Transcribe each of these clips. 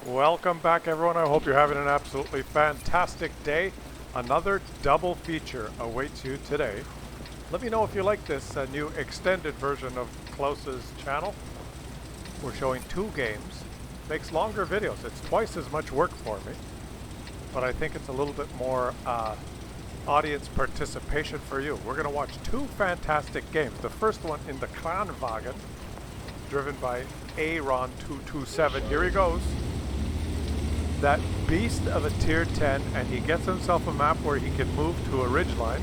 Welcome back, everyone. I hope you're having an absolutely fantastic day. Another double feature awaits you today. Let me know if you like this new extended version of Klaus's channel. We're showing 2 games. Makes longer videos. It's twice as much work for me, but I think it's a little bit more audience participation for you. We're going to watch 2 fantastic games. The first one in the Kranvagn, driven by Aaron227. Here he goes. That beast of a tier 10, and he gets himself a map where he can move to a ridgeline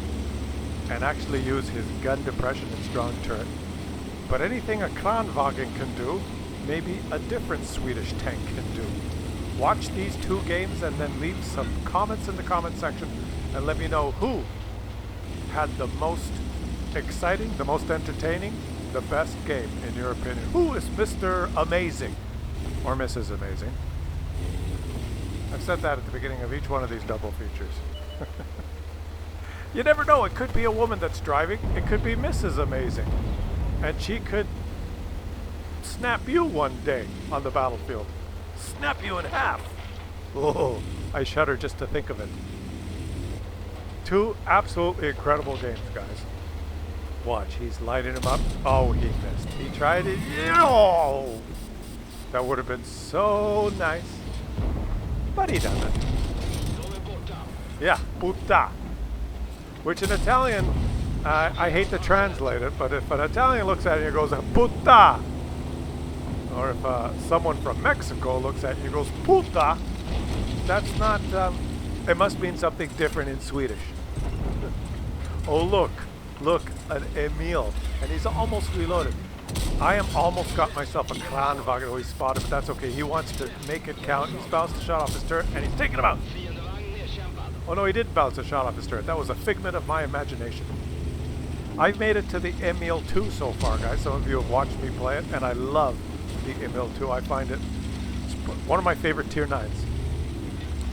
and actually use his gun depression and strong turret. But anything a Kranvagn can do, maybe a different Swedish tank can do. Watch these 2 games and then leave some comments in the comment section and let me know who had the most exciting, the most entertaining, the best game in your opinion. Who is Mr. Amazing or Mrs. Amazing? I've said that at the beginning of each one of these double features. You never know, it could be a woman that's driving, it could be Mrs. Amazing, and she could snap you one day on the battlefield. Snap you in half. Oh, I shudder just to think of it. 2 absolutely incredible games, guys. Watch, he's lighting him up. Oh, he missed. He tried it. Oh, that would have been so nice. But he doesn't. Yeah, puta. Which in Italian, I hate to translate it, but if an Italian looks at it and goes, puta, or if someone from Mexico looks at it and goes, puta, that's not, it must mean something different in Swedish. Oh, look, an Emill, and he's almost reloaded. I am almost got myself a Kranvagn. Oh, he spotted, but that's okay. He wants to make it count. He's bounced a shot off his turret, and he's taking him out. Oh no, he didn't bounce a shot off his turret. That was a figment of my imagination. I've made it to the Emill 2 so far, guys. Some of you have watched me play it, and I love the Emill 2. I find it one of my favorite tier 9s.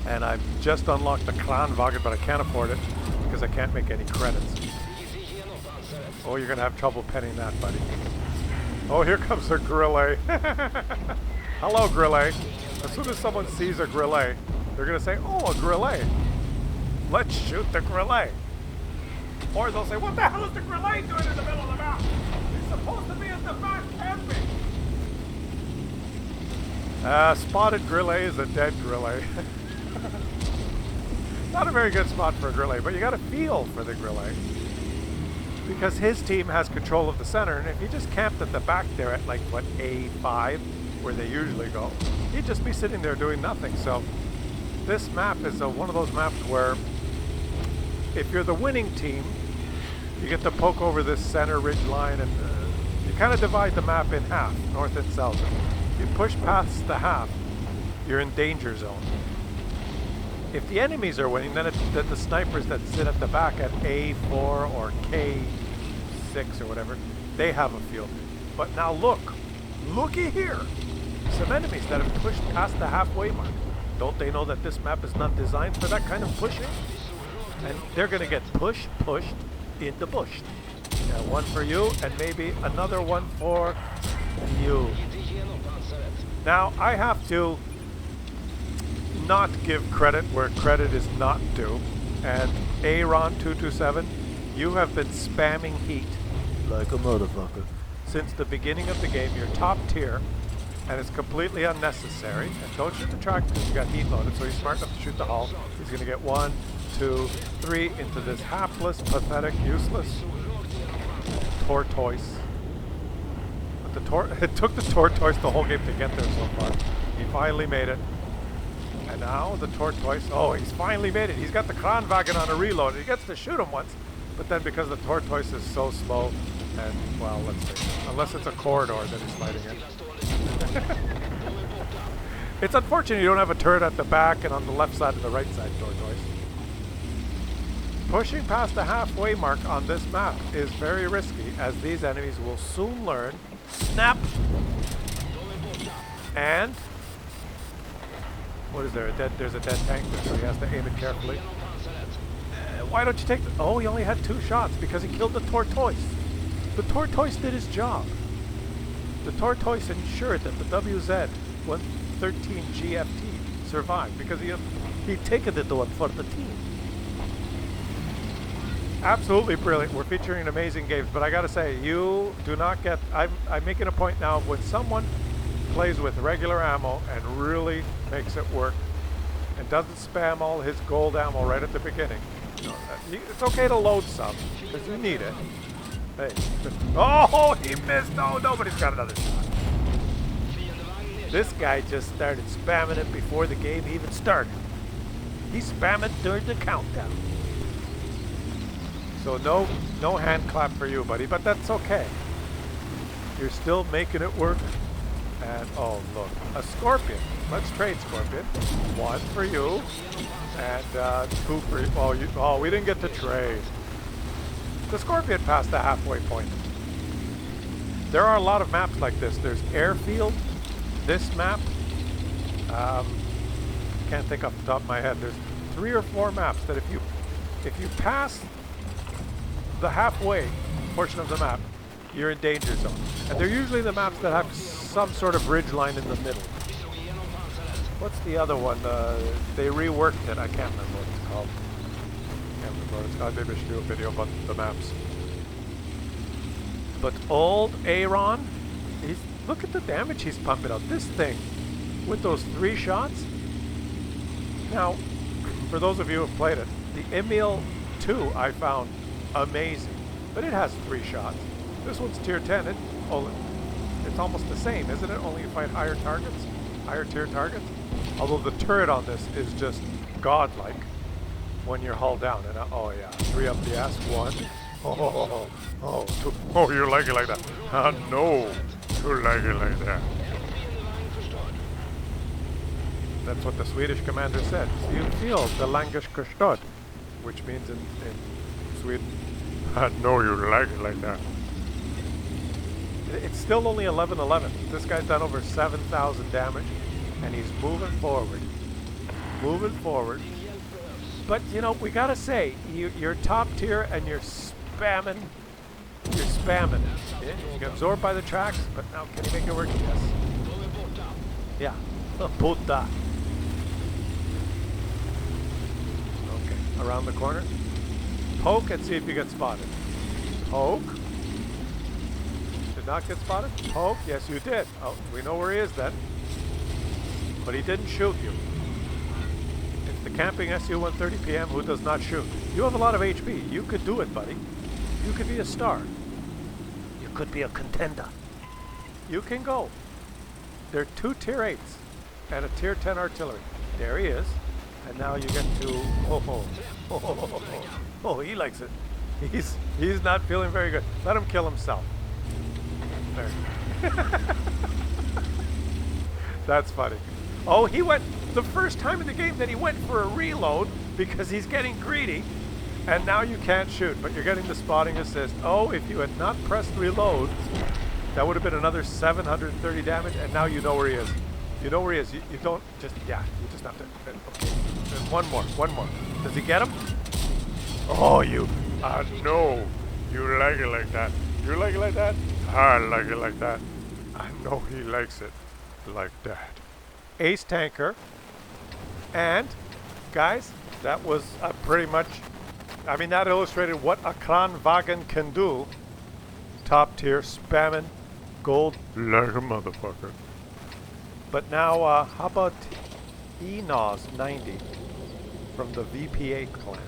And I've just unlocked the Kranvagn, but I can't afford it because I can't make any credits. Oh, you're going to have trouble penning that, buddy. Oh, here comes a Grille. Hello, Grille. As soon as someone sees a Grille, they're going to say, oh, a Grille. Let's shoot the Grille. Or they'll say, what the hell is the Grille doing in the middle of the map? He's supposed to be at the back camping. Spotted Grille is a dead Grille. Not a very good spot for a Grille, but you got to feel for the Grille. Because his team has control of the center, and if he just camped at the back there at like, what, A5, where they usually go, he'd just be sitting there doing nothing. So this map is one of those maps where if you're the winning team, you get to poke over this center ridge line, and you kind of divide the map in half, north and south. If you push past the half, you're in danger zone. If the enemies are winning, then the snipers that sit at the back at A4 or K6 or whatever, they have a field. But now looky here. Some enemies that have pushed past the halfway mark. Don't they know that this map is not designed for that kind of pushing? And they're going to get pushed in the bush. Yeah, one for you, and maybe another one for you. Now, I have to not give credit where credit is not due, and Aaron227, you have been spamming heat like a motherfucker since the beginning of the game. You're top tier, and it's completely unnecessary. And don't shoot the track because you got heat loaded, so he's smart enough to shoot the hull. He's going to get 1, 2, 3 into this hapless, pathetic, useless tortoise. But it took the tortoise the whole game to get there so far. He finally made it. And now the tortoise, oh, he's finally made it. He's got the Kranvagn on a reload. He gets to shoot him once, but then because the tortoise is so slow, and, well, let's see, unless it's a corridor that he's fighting in. It's unfortunate you don't have a turret at the back and on the left side and the right side, tortoise. Pushing past the halfway mark on this map is very risky, as these enemies will soon learn, snap, and what is there? There's a dead tank there, so he has to aim it carefully. Why don't you take the... Oh, he only had 2 shots because he killed the tortoise. The tortoise did his job. The tortoise ensured that the WZ 13 GFT survived because he ticketed the one for the team. Absolutely brilliant. We're featuring amazing games, but I gotta say, you do not get. I'm making a point now. When someone plays with regular ammo and really makes it work, and doesn't spam all his gold ammo right at the beginning, it's okay to load some because you need it. Hey, oh, he missed. No, nobody's got another shot. This guy just started spamming it before the game even started. He spammed it during the countdown. So no hand clap for you, buddy, but that's okay. You're still making it work. And oh look, a scorpion. Let's trade scorpion. 1 for you, and 2 for you. Oh, we didn't get to trade. The scorpion passed the halfway point. There are a lot of maps like this. There's airfield. This map. Can't think off the top of my head. There's 3 or 4 maps that if you pass the halfway portion of the map, you're in danger zone. And they're usually the maps that have some sort of ridge line in the middle. What's the other one? They reworked it. I can't remember what it's called. Maybe I should do a video about the maps. But old Aaron, look at the damage he's pumping out. This thing, with those 3 shots. Now, for those of you who have played it, the Emill 2 I found amazing, but it has 3 shots. This one's tier 10. It's almost the same, isn't it? Only you fight higher tier targets. Although the turret on this is just godlike when you're hull down. And oh yeah, 3 up the ass. 1. Oh, you like it like that? No, you like it like that. That's what the Swedish commander said. You feel the langish förstått, which means in Sweden, no, you like it like that. It's still only 11-11. This guy's done over 7,000 damage, and he's moving forward. But, you know, we gotta say, you're top tier and you're spamming. Yeah, you get absorbed by the tracks, but now can you make it work? Yes. Yeah. Puta. Okay, around the corner. Poke and see if you get spotted. Poke. Did not get spotted? Poke. Yes, you did. Oh, we know where he is then. But he didn't shoot you. It's the camping SU-130 PM who does not shoot. You have a lot of HP. You could do it, buddy. You could be a star. You could be a contender. You can go. There are 2 tier 8s and a tier 10 artillery. There he is. And now you get to... Oh, he likes it. He's not feeling very good. Let him kill himself. There. That's funny. Oh, he went... The first time in the game that he went for a reload because he's getting greedy. And now you can't shoot, but you're getting the spotting assist. Oh, if you had not pressed reload, that would have been another 730 damage, and now you know where he is. You know where he is. You don't just... Yeah, you just have to... Okay. And one more. Does he get him? Oh, you... no. You like it like that. You like it like that? I like it like that. I know he likes it like that. Ace tanker. And, guys, that was pretty much... I mean, that illustrated what a Kranvagn can do. Top tier, spamming gold like a motherfucker. But now, how about Enos 90 from the VPA clan?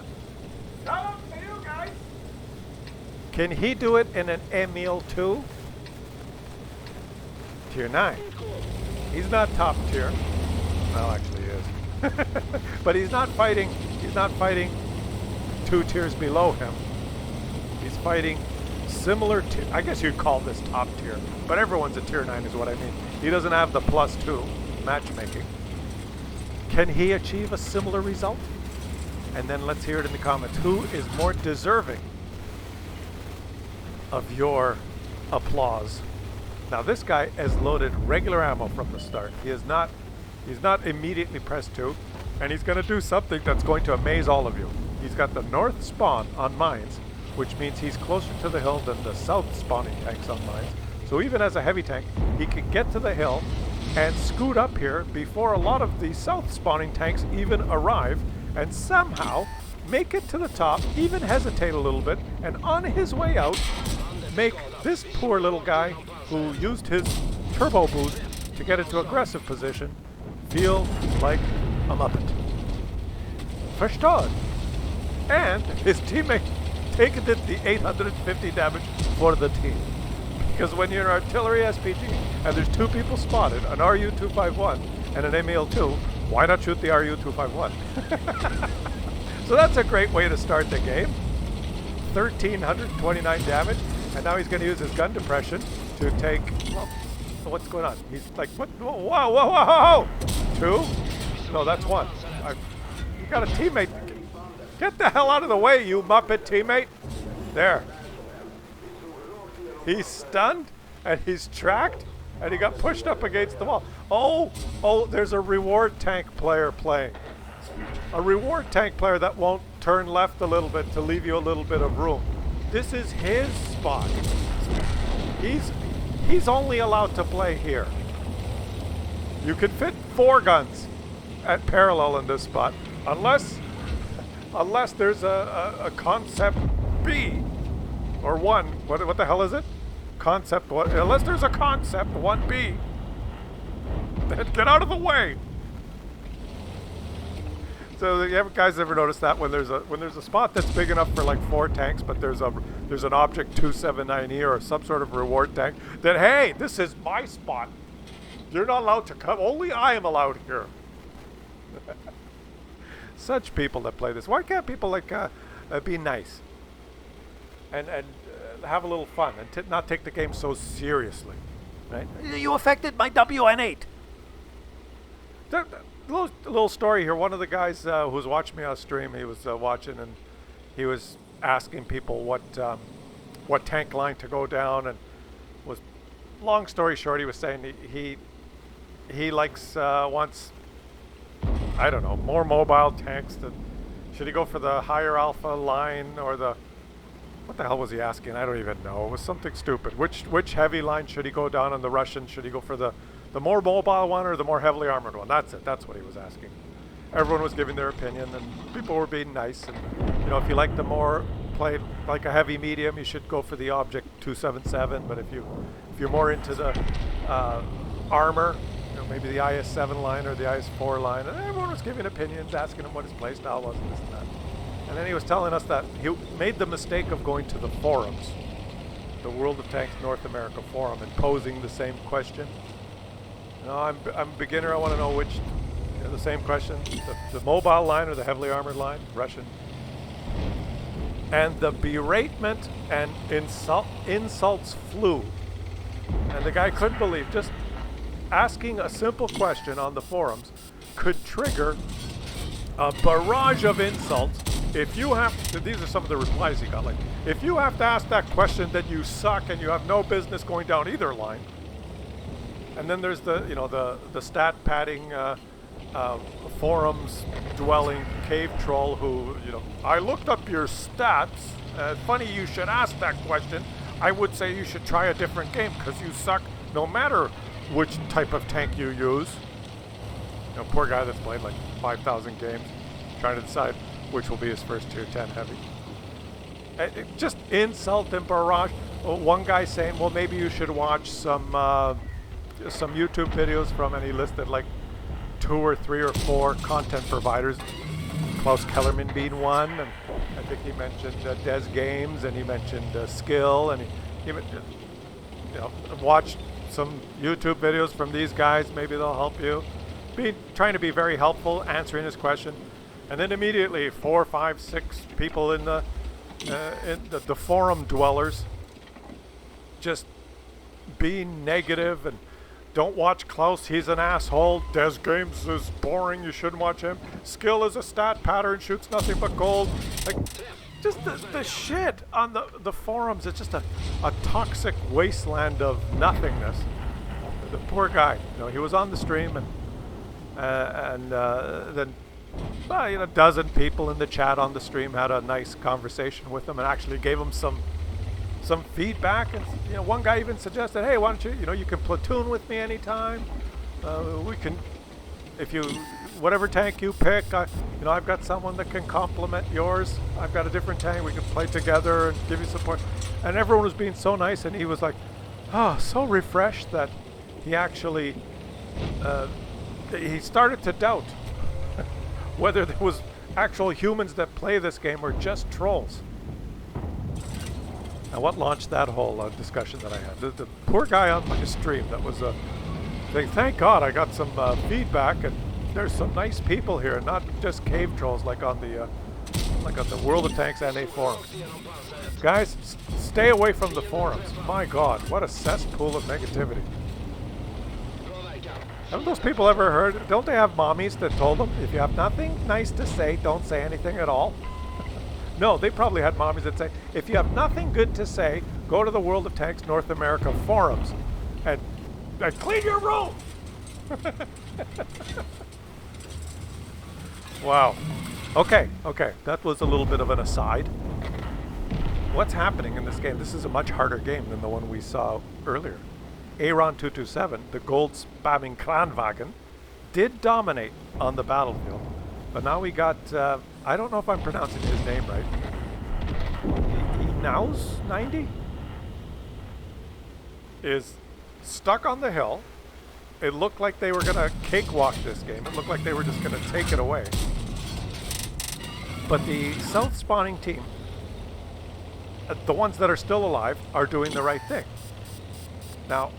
Shout out to you guys! Can he do it in an Emill 2? Tier 9. He's not top tier. Well, actually he is. But he's not fighting 2 tiers below him. He's fighting similar to, I guess you'd call this top tier, but everyone's a tier 9 is what I mean. He doesn't have the +2 matchmaking. Can he achieve a similar result? And then let's hear it in the comments. Who is more deserving of your applause? Now this guy has loaded regular ammo from the start. He's not immediately pressed 2, and he's going to do something that's going to amaze all of you. He's got the north spawn on mines, which means he's closer to the hill than the south spawning tanks on mines. So even as a heavy tank, he can get to the hill, and scoot up here before a lot of the south spawning tanks even arrive, and somehow make it to the top, even hesitate a little bit, and on his way out, make this poor little guy who used his turbo boost to get into aggressive position feel like a muppet. Verstanden. And his teammate taken it the 850 damage for the team. Because when you're an artillery SPG and there's two people spotted, an RU-251 and an Emill 2, why not shoot the RU-251? So that's a great way to start the game. 1,329 damage, and now he's going to use his gun depression to take, well, what's going on? He's like, what? Whoa, whoa, whoa, whoa, whoa! 2? No, that's 1. You got a teammate. Get the hell out of the way, you Muppet teammate. There. He's stunned, and he's tracked, and he got pushed up against the wall. Oh, there's a reward tank player playing. A reward tank player that won't turn left a little bit to leave you a little bit of room. This is his spot. He's only allowed to play here. You can fit 4 guns at parallel in this spot, unless there's a concept B or 1. What the hell is it? Concept 1. Unless there's a concept 1B, then get out of the way. So you guys ever noticed that when there's a spot that's big enough for like 4 tanks, but there's an object 279E or some sort of reward tank, that hey, this is my spot. You're not allowed to come. Only I am allowed here. Such people that play this. Why can't people like be nice and have a little fun and not take the game so seriously, right? You affected my WN8. Little story here. One of the guys who was watching me on stream, he was watching, and he was asking people what tank line to go down, and was, long story short, he was saying he likes wants, I don't know, more mobile tanks. Should he go for the higher alpha line or what the hell was he asking? I don't even know. It was something stupid. Which heavy line should he go down on the Russian? Should he go for the more mobile one or the more heavily armored one? That's it. That's what he was asking. Everyone was giving their opinion, and people were being nice. And if you like the more played like a heavy medium, you should go for the Object 277. But if you're more into the armor, maybe the IS-7 line or the IS-4 line, and everyone was giving opinions, asking him what his play style was and this and that. And then he was telling us that he made the mistake of going to the forums, the World of Tanks North America forum, and posing the same question. I'm a beginner. I want to know which, the same question, the mobile line or the heavily armored line, Russian. And the beratement and insults flew. And the guy couldn't believe, just asking a simple question on the forums could trigger a barrage of insults. If you have to, these are some of the replies he got, like, if you have to ask that question, then you suck and you have no business going down either line. And then there's the stat padding forums dwelling cave troll who, I looked up your stats. Funny you should ask that question. I would say you should try a different game because you suck no matter which type of tank you use. Poor guy that's played like 5,000 games trying to decide which will be his first tier 10 heavy. Just insult and barrage. One guy saying, well, maybe you should watch some YouTube videos from, and he listed like 2 or 3 or 4 content providers, Klaus Kellerman being one, and I think he mentioned Des Games, and he mentioned Skill, and he watched some YouTube videos from these guys. Maybe they'll help you. Trying to be very helpful, answering his question, and then immediately 4, 5, 6 people in the forum dwellers just being negative and don't watch Klaus, he's an asshole. Des Games is boring, you shouldn't watch him. Skill is a stat pattern, shoots nothing but gold. Like, just the shit on the forums. It's just a toxic wasteland of nothingness. The poor guy, he was on the stream, and then a dozen people in the chat on the stream had a nice conversation with him and actually gave him some feedback. And one guy even suggested, hey, why don't you can platoon with me anytime. We can, if you, whatever tank you pick, you know, I've got someone that can complement yours. I've got a different tank. We can play together and give you support. And everyone was being so nice, and he was like, oh, so refreshed that he actually, he started to doubt whether there was actual humans that play this game or just trolls. And what launched that whole discussion that I had? The poor guy on my stream that was saying, thank God I got some feedback, and there's some nice people here, not just cave trolls like on the World of Tanks NA forums. Guys, stay away from the forums. My God, what a cesspool of negativity. Haven't those people ever heard? Don't they have mommies that told them, if you have nothing nice to say, don't say anything at all? No, they probably had mommies that say, if you have nothing good to say, go to the World of Tanks North America forums and clean your room. Wow. Okay, that was a little bit of an aside. What's happening in this game? This is a much harder game than the one we saw earlier. Aaron 227, the gold spamming Kranvagn, did dominate on the battlefield. But now we got, I don't know if I'm pronouncing his name right. Now's 90 is stuck on the hill. It looked like they were going to cakewalk this game. It looked like they were just going to take it away. But the south spawning team, the ones that are still alive, are doing the right thing. Now,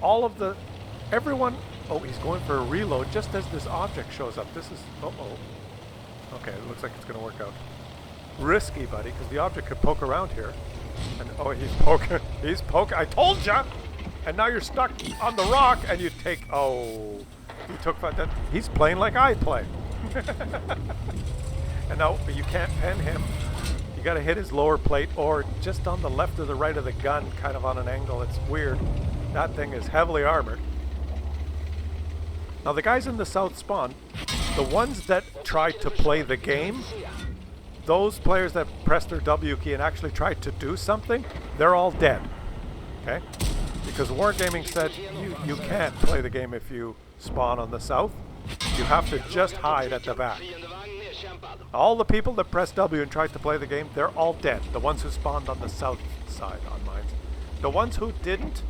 everyone, oh, he's going for a reload just as this object shows up. This is, okay, it looks like it's going to work out. Risky, buddy, because the object could poke around here. And, oh, he's poking, I told ya! And now you're stuck on the rock, and you take, oh, he took that. He's playing like I play. And now you can't pen him. You got to hit his lower plate, or just on the left or the right of the gun, kind of on an angle. It's weird. That thing is heavily armored. Now the guys in the south spawn, the ones that tried to play the game, those players that pressed their W key and actually tried to do something, they're all dead. Okay? Because Wargaming said you can't play the game if you spawn on the south. You have to just hide at the back. All the people that pressed W and tried to play the game, they're all dead. The ones who spawned on the south side on mine. The ones who didn't,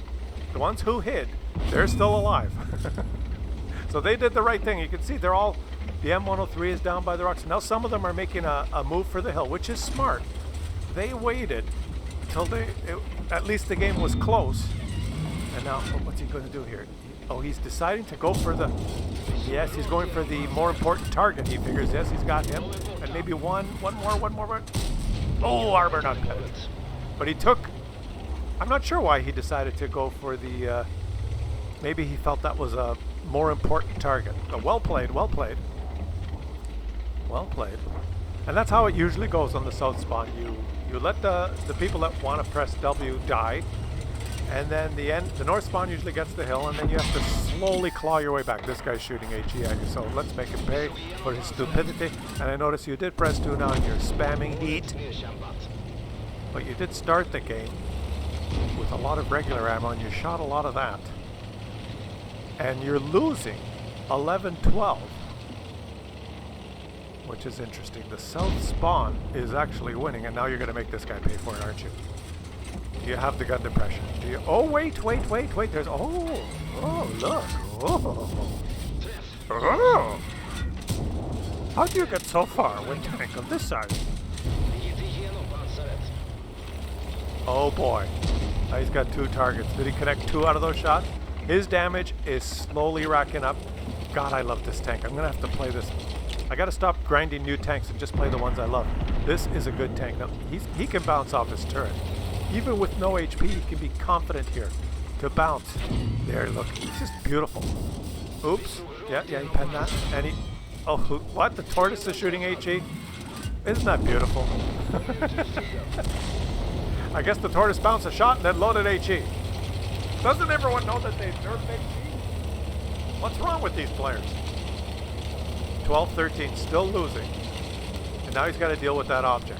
the ones who hid, they're still alive. So they did the right thing. You can see they're all, the M103 is down by the rocks. Now some of them are making a move for the hill, which is smart. They waited until at least the game was close. And now, what's he going to do here? Oh, he's deciding to go for the, yes, he's going for the more important target. He figures, yes, he's got him. And maybe one more. Oh, armor not penetrated. But he took, I'm not sure why he decided to go for the, maybe he felt that was a more important target. But well played. And that's how it usually goes on the south spawn. You let the people that want to press W die. And then the north spawn usually gets the hill, and then you have to slowly claw your way back. This guy's shooting HE at you, so let's make him pay for his stupidity. And I notice you did press 2 now, and you're spamming heat. But you did start the game with a lot of regular ammo, and you shot a lot of that. And you're losing 11-12, which is interesting. The south spawn is actually winning, and now you're going to make this guy pay for it, aren't you? You have the gun depression. Do you? Oh, wait. There's, oh, look. Oh. How do you get so far with tank on this side? Oh, boy. Now he's got 2 targets. Did he connect 2 out of those shots? His damage is slowly racking up. God, I love this tank. I'm going to have to play this. I got to stop grinding new tanks and just play the ones I love. This is a good tank. Now, he can bounce off his turret. Even with no HP, he can be confident here to bounce. There, look. It's just beautiful. Oops. Yeah, he penned that. And he... Oh, what? The tortoise is shooting HE? Isn't that beautiful? I guess the tortoise bounced a shot and then loaded HE. Doesn't everyone know that they've nerfed HE? What's wrong with these players? 12-13, still losing. And now he's got to deal with that object.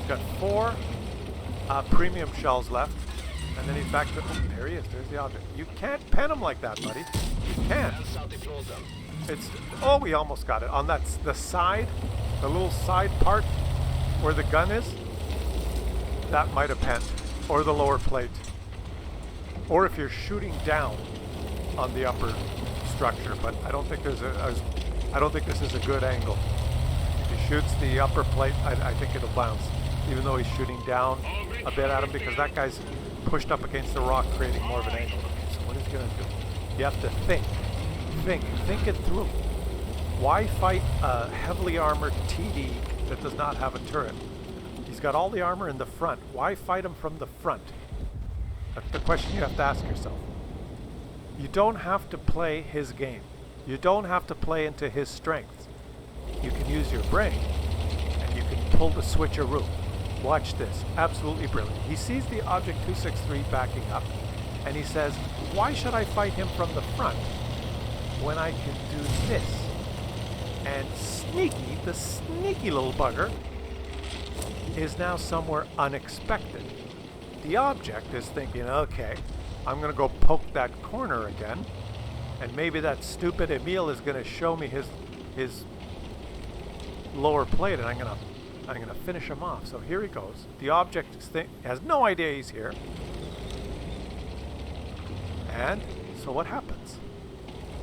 Got 4 premium shells left. And then he's back to, oh, there he is, there's the object. You can't pen him like that, buddy. You can't. It's, oh, we almost got it. On that, the side, the little side part where the gun is, that might have penned. Or the lower plate. Or if you're shooting down on the upper structure, but I don't think there's I don't think this is a good angle. If he shoots the upper plate, I think it'll bounce. Even though he's shooting down a bit at him, because that guy's pushed up against the rock, creating more of an angle. Okay, so what is he gonna do? You have to think it through. Why fight a heavily armored TD that does not have a turret? He's got all the armor in the front. Why fight him from the front? That's the question you have to ask yourself. You don't have to play his game. You don't have to play into his strengths. You can use your brain, and you can pull the switcheroo. Watch this. Absolutely brilliant. He sees the object 263 backing up, and he says, why should I fight him from the front when I can do this? And Sneaky, the sneaky little bugger, is now somewhere unexpected. The object is thinking, okay, I'm going to go poke that corner again, and maybe that stupid Emill is going to show me his lower plate, and I'm going to finish him off. So here he goes. The object has no idea he's here. And so what happens?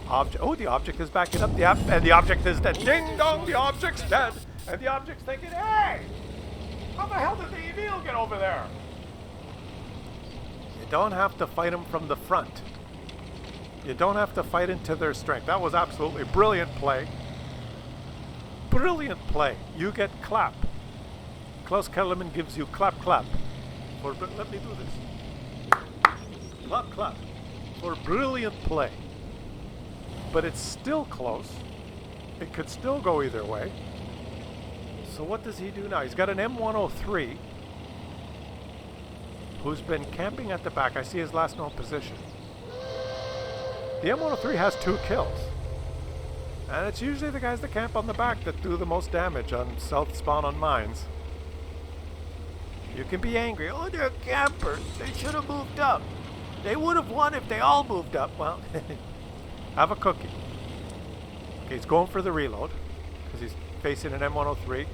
The object is backing up, and the object is dead. Ding dong, the object's dead. And the object's thinking, hey, how the hell did the Emill get over there? You don't have to fight them from the front. You don't have to fight into their strength. That was absolutely brilliant play. Brilliant play. You get clap. Klaus Kellerman gives you clap, clap. Let me do this. Clap, clap. For brilliant play. But it's still close. It could still go either way. So what does he do now? He's got an M103 who's been camping at the back. I see his last known position. The M103 has 2 kills. And it's usually the guys that camp on the back that do the most damage on south spawn on mines. You can be angry. Oh, they're campers. They should have moved up. They would have won if they all moved up. Well, have a cookie. Okay, he's going for the reload because he's facing an M103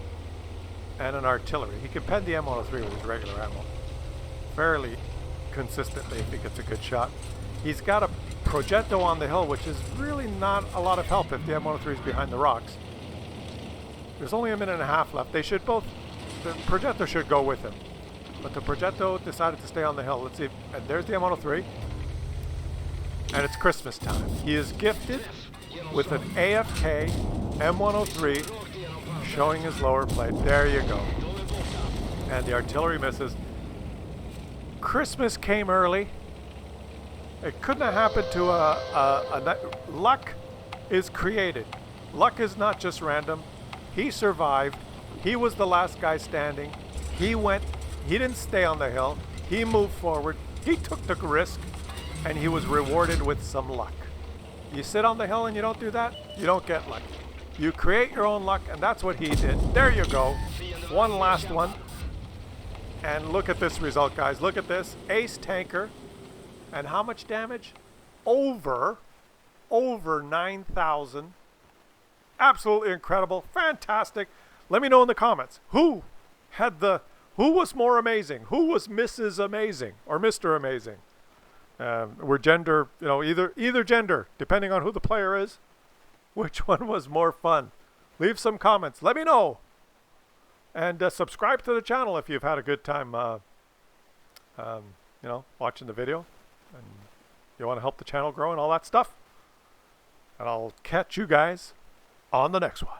and an artillery. He can pen the M103 with his regular ammo fairly consistently if he gets a good shot. He's got a Progetto on the hill, which is really not a lot of help if the M103 is behind the rocks. There's only a minute and a half left. They should both, the Progetto should go with him. But the Progetto decided to stay on the hill. Let's see, and there's the M103. And it's Christmas time. He is gifted with an AFK M103 showing his lower plate. There you go. And the artillery misses. Christmas came early. It couldn't have happened to luck is created. Luck is not just random. He survived. He was the last guy standing. He didn't stay on the hill. He moved forward. He took the risk, and he was rewarded with some luck. You sit on the hill and you don't do that, you don't get luck. You create your own luck, and that's what he did. There you go. One last one. And look at this result, guys. Look at this. Ace tanker. And how much damage? Over 9,000. Absolutely incredible. Fantastic. Let me know in the comments. Who was more amazing? Who was Mrs. Amazing or Mr. Amazing? We're gender, either gender, depending on who the player is. Which one was more fun? Leave some comments. Let me know. And subscribe to the channel if you've had a good time, watching the video. And you want to help the channel grow and all that stuff. And I'll catch you guys on the next one.